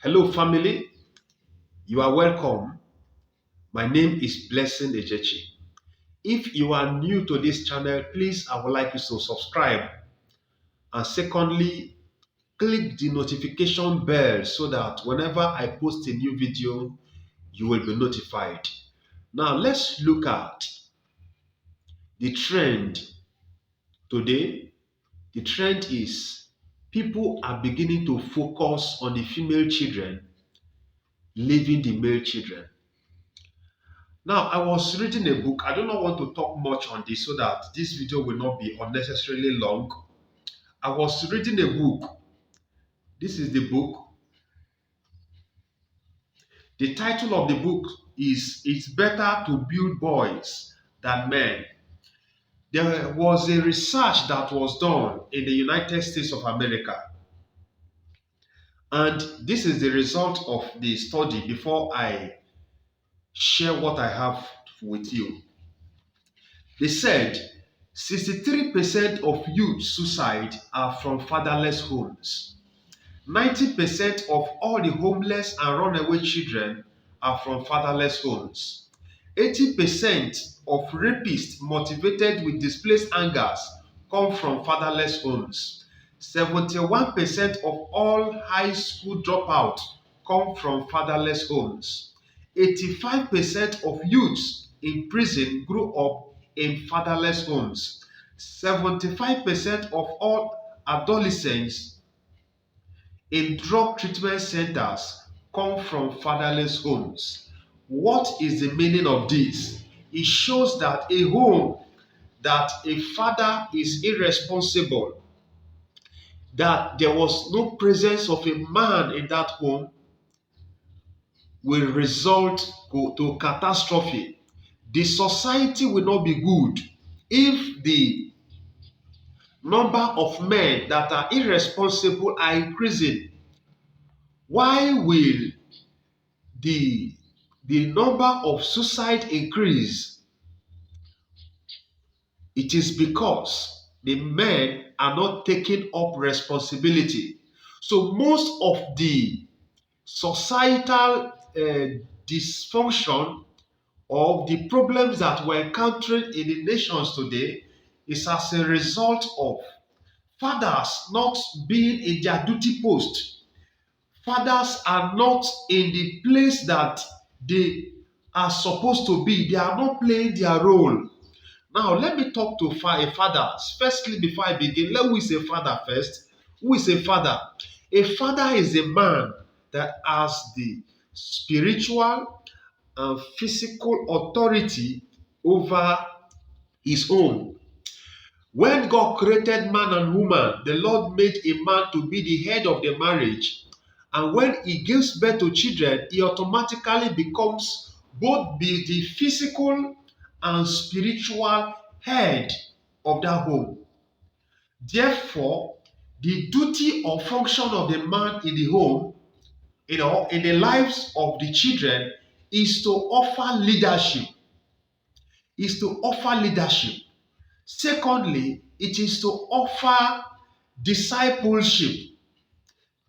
Hello, family. You are welcome. My name is Blessing Ejechi. If you are new to this channel, please, I would like you to subscribe. And secondly, click the notification bell so that whenever I post a new video, you will be notified. Now, let's look at the trend today. The trend is people are beginning to focus on the female children, leaving the male children. Now, I was reading a book. I do not want to talk much on this so that this video will not be unnecessarily long. I was reading a book. This is the book. The title of the book is It's Better to Build Boys Than Men. There was a research that was done in the United States of America. And this is the result of the study before I share what I have with you. They said 63% of youth suicide are from fatherless homes. 90% of all the homeless and runaway children are from fatherless homes. 80% of rapists motivated with displaced angers come from fatherless homes. 71% of all high school dropouts come from fatherless homes. 85% of youths in prison grew up in fatherless homes. 75% of all adolescents in drug treatment centers come from fatherless homes. What is the meaning of this? It shows that a home that a father is irresponsible, that there was no presence of a man in that home, will result to catastrophe. The society will not be good if the number of men that are irresponsible are increasing. Why will the number of suicide increase? It is because the men are not taking up responsibility. So most of the societal dysfunction of the problems that we're encountering in the nations today is as a result of fathers not being in their duty post. Fathers are not in the place that they are supposed to be. They are not playing their role. Now, let me talk to fathers. Firstly, before I begin, let me say father first. Who is a father? A father is a man that has the spiritual and physical authority over his own. When God created man and woman, the Lord made a man to be the head of the marriage. And when he gives birth to children, he automatically becomes both the physical and spiritual head of that home. Therefore, the duty or function of the man in the home, in the lives of the children, is to offer leadership. Is to offer leadership. Secondly, it is to offer discipleship.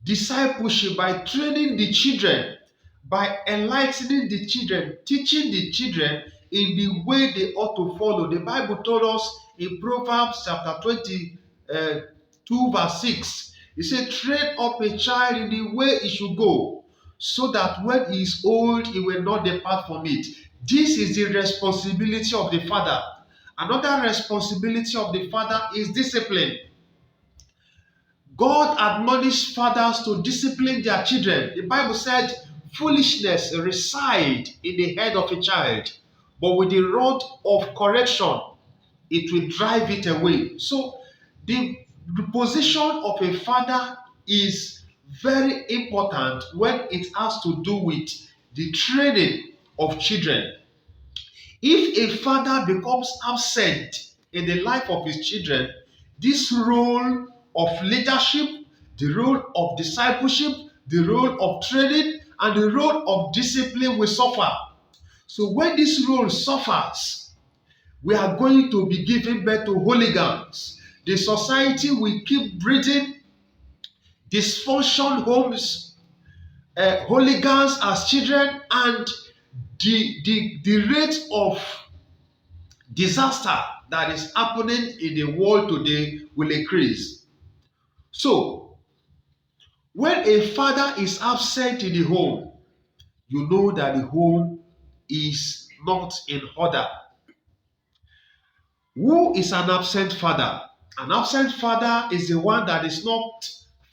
Discipleship by training the children, by enlightening the children, teaching the children in the way they ought to follow. The Bible told us in Proverbs chapter 22 verse 6, it said, train up a child in the way he should go, so that when he is old, he will not depart from it. This is the responsibility of the father. Another responsibility of the father is discipline. God admonished fathers to discipline their children. The Bible said, foolishness resides in the head of a child, but with the rod of correction, it will drive it away. So, the position of a father is very important when it has to do with the training of children. If a father becomes absent in the life of his children, this role of leadership, the role of discipleship, the role of training, and the role of discipline will suffer. So when this role suffers, we are going to be giving birth to hooligans. The society will keep breeding dysfunction homes, hooligans as children, and the rate of disaster that is happening in the world today will increase. So, when a father is absent in the home, you know that the home is not in order. Who is an absent father? An absent father is the one that is not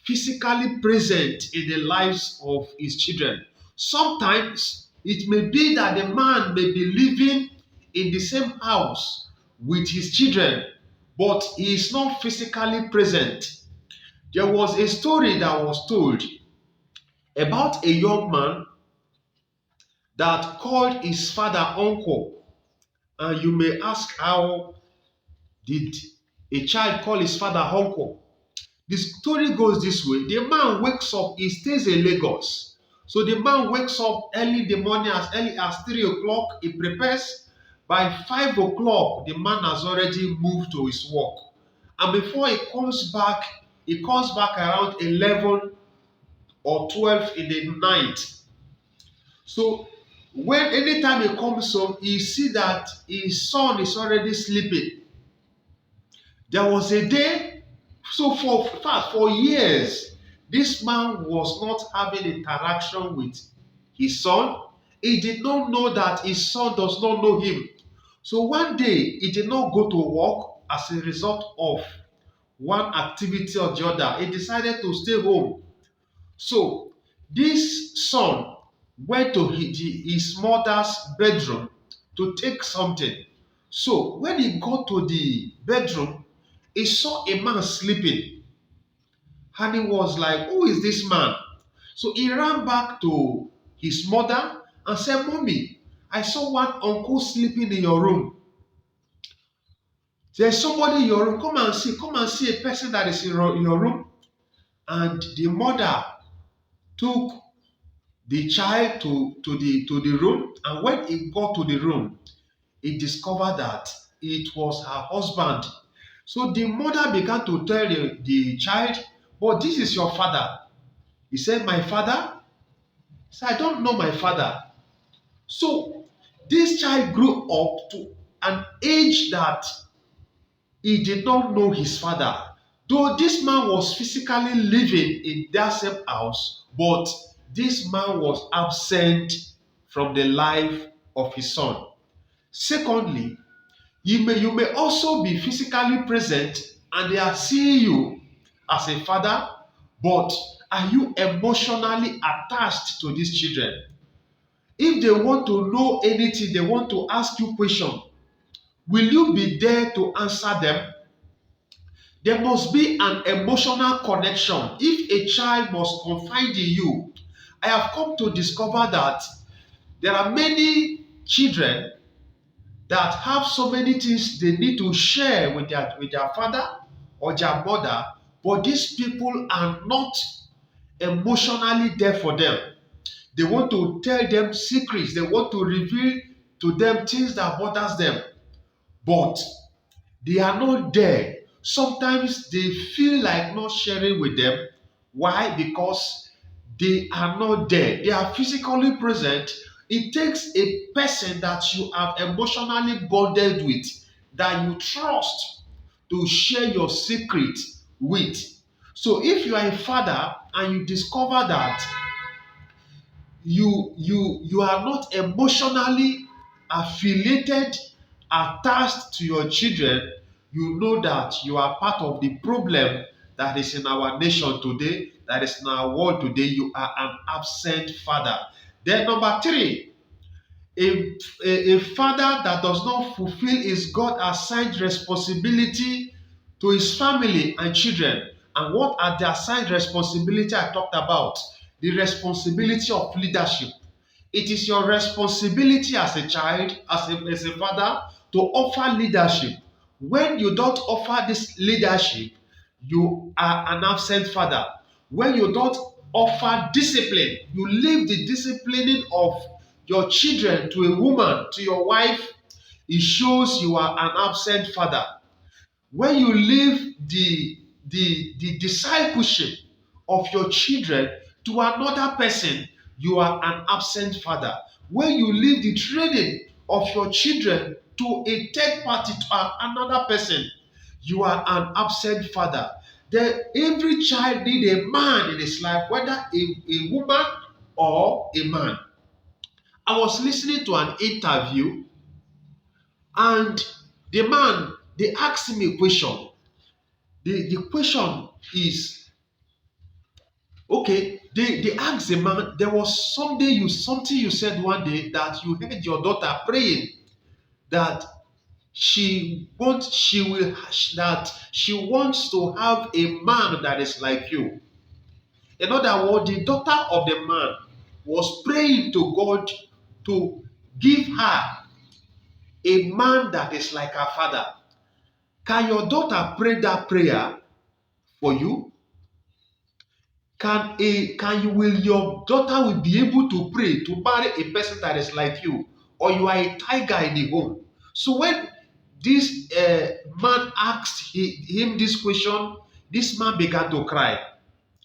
physically present in the lives of his children. Sometimes it may be that the man may be living in the same house with his children, but he is not physically present. There was a story that was told about a young man that called his father uncle. And you may ask, how did a child call his father uncle? The story goes this way. The man wakes up, he stays in Lagos. So the man wakes up early in the morning, as early as 3 o'clock. He prepares. By 5 o'clock, the man has already moved to his work. And before he comes back around 11 or 12 in the night. So when anytime he comes home, he see that his son is already sleeping. There was a day, so for years, this man was not having interaction with his son. He did not know that his son does not know him. So one day, he did not go to work as a result of one activity or the other. He decided to stay home. So this son went to his mother's bedroom to take something. So when he got to the bedroom, he saw a man sleeping. And he was like, who is this man? So he ran back to his mother and said, Mommy, I saw one uncle sleeping in your room. There's somebody in your room. Come and see. Come and see a person that is in your room. And the mother took the child to the room. And when he got to the room, he discovered that it was her husband. So the mother began to tell the child, but this is your father. He said, my father? He said, I don't know my father. So this child grew up to an age that he did not know his father. Though this man was physically living in that same house, but this man was absent from the life of his son. Secondly, you may also be physically present and they are seeing you as a father, but are you emotionally attached to these children? If they want to know anything, they want to ask you questions, will you be there to answer them? There must be an emotional connection. If a child must confide in you, I have come to discover that there are many children that have so many things they need to share with their father or their mother, but these people are not emotionally there for them. They want to tell them secrets. They want to reveal to them things that bothers them, but they are not there. Sometimes they feel like not sharing with them. Why? Because they are not there. They are physically present. It takes a person that you have emotionally bonded with, that you trust, to share your secret with. So if you are a father and you discover that you are not emotionally affiliated, attached to your children, you know that you are part of the problem that is in our nation today, that is in our world today. You are an absent father. Then number three, a father that does not fulfill his God assigned responsibility to his family and children. And what are the assigned responsibility I talked about? The responsibility of leadership. It is your responsibility as a child, as a father, to offer leadership. When you don't offer this leadership, you are an absent father. When you don't offer discipline, you leave the disciplining of your children to a woman, to your wife, it shows you are an absent father. When you leave the discipleship of your children to another person, you are an absent father. When you leave the training of your children to a third party, to another person, you are an absent father. Then every child need a man in his life, whether a woman or a man. I was listening to an interview, and the man, they asked me a question. The question is, okay, they asked the man, there was something you said one day that you heard your daughter praying that she wants to have a man that is like you. In other words, the daughter of the man was praying to God to give her a man that is like her father. Can your daughter pray that prayer for you? Will your daughter will be able to pray to marry a person that is like you, or you are a tiger in the home? So when this man asked him this question, this man began to cry.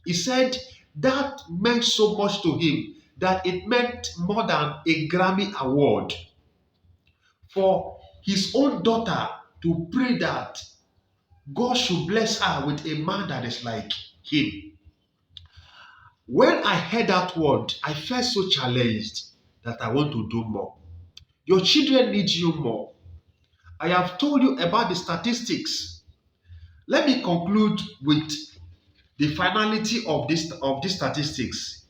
He said that meant so much to him that it meant more than a Grammy award for his own daughter to pray that God should bless her with a man that is like him. When I heard that word, I felt so challenged that I want to do more. Your children need you more. I have told you about the statistics. Let me conclude with the finality of this statistics.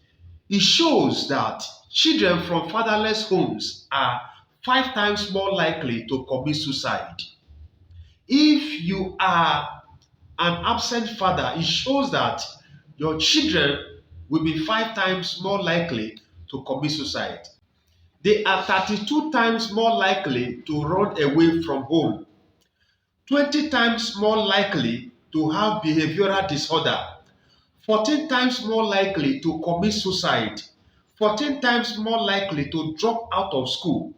It shows that children from fatherless homes are 5 times more likely to commit suicide. If you are an absent father, it shows that your children will be 5 times more likely to commit suicide. They are 32 times more likely to run away from home, 20 times more likely to have behavioral disorder, 14 times more likely to commit suicide, 14 times more likely to drop out of school,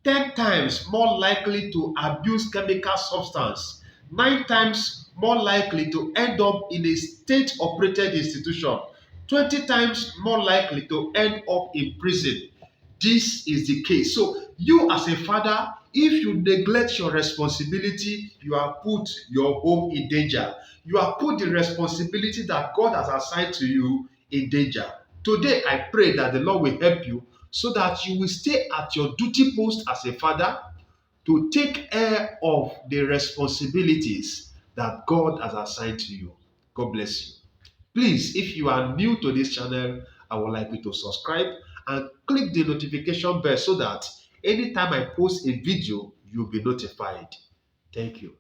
10 times more likely to abuse chemical substance, 9 times more likely to end up in a state-operated institution, 20 times more likely to end up in prison. This is the case. So you as a father, if you neglect your responsibility, you have put your home in danger. You have put the responsibility that God has assigned to you in danger. Today, I pray that the Lord will help you so that you will stay at your duty post as a father to take care of the responsibilities that God has assigned to you. God bless you. Please, if you are new to this channel, I would like you to subscribe and click the notification bell so that anytime I post a video, you'll be notified. Thank you.